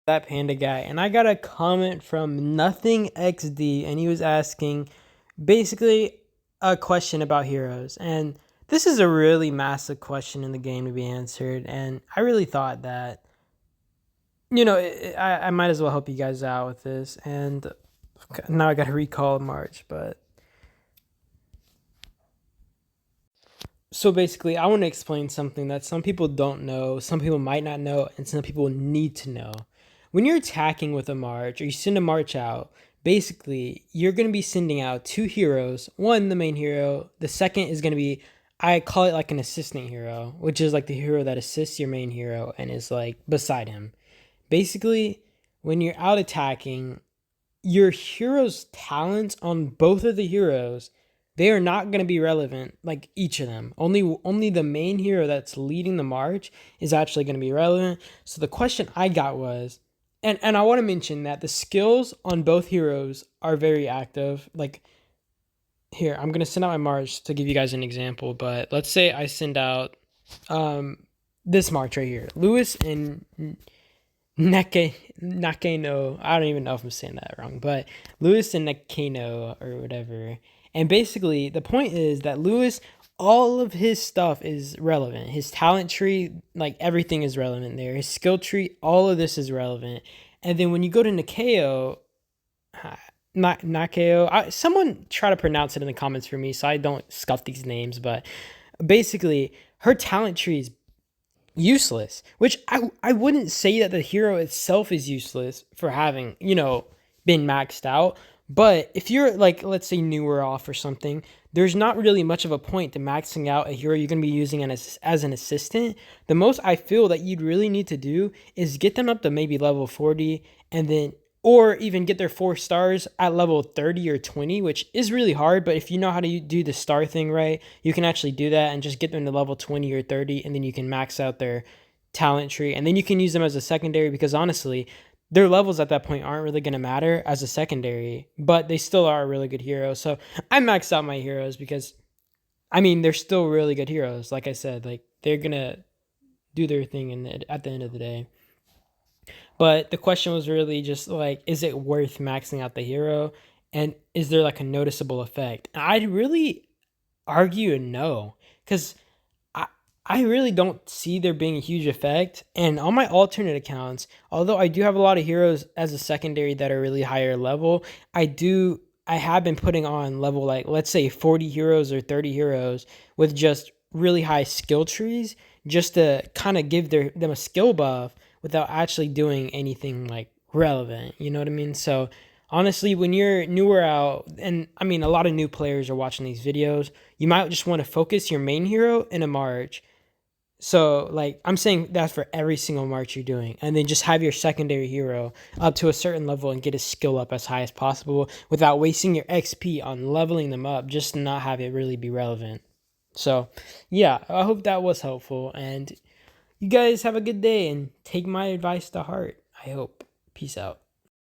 That Panda guy, and I got a comment from Nothing XD, and he was asking basically a question about heroes. And this is a really massive question in the game to be answered, and I really thought that I might as well help you guys out with this. And now I got to recall March, but so basically, I want to explain something that some people don't know, some people might not know, and some people need to know. When you're attacking with a march or you send a march out, basically, you're going to be sending out two heroes. One, the main hero. The second is going to be, I call it like an assistant hero, which is like the hero that assists your main hero and is like beside him. Basically, when you're out attacking, your hero's talents on both of the heroes, they are not going to be relevant, like each of them. Only the main hero that's leading the march is actually going to be relevant. So the question I got was, and I want to mention that the skills on both heroes are very active. Like here, I'm going to send out my march to give you guys an example, but let's say I send out this march right here, Lewis and Nakano. I don't even know if I'm saying that wrong, but Lewis and Nakano or whatever. And basically, the point is that Lewis, all of his stuff is relevant. His talent tree, like everything is relevant there. His skill tree, all of this is relevant. And then when you go to Nakao, not Nakao, someone try to pronounce it in the comments for me so I don't scuff these names. But basically, her talent tree is useless, which I wouldn't say that the hero itself is useless for having, been maxed out. But if you're like, let's say newer off or something, there's not really much of a point to maxing out a hero you're going to be using as an assistant. The most I feel that you'd really need to do is get them up to maybe level 40 and then, or even get their 4 stars at level 30 or 20, which is really hard. But if you know how to do the star thing right, you can actually do that and just get them to level 20 or 30, and then you can max out their talent tree. And then you can use them as a secondary because honestly, their levels at that point aren't really going to matter as a secondary, but they still are a really good hero. So I maxed out my heroes because, they're still really good heroes. Like I said, like they're going to do their thing at the end of the day. But the question was really just like, is it worth maxing out the hero? And is there like a noticeable effect? And I'd really argue a no, because I really don't see there being a huge effect. And on my alternate accounts, although I do have a lot of heroes as a secondary that are really higher level, I have been putting on level, like let's say 40 heroes or 30 heroes with just really high skill trees, just to kind of give them a skill buff without actually doing anything like relevant. You know what I mean? So honestly, when you're newer out, and a lot of new players are watching these videos, you might just want to focus your main hero in a march. So, like, I'm saying that for every single march you're doing, and then just have your secondary hero up to a certain level and get his skill up as high as possible without wasting your XP on leveling them up, just to not have it really be relevant. So, yeah, I hope that was helpful, and you guys have a good day and take my advice to heart. I hope. Peace out.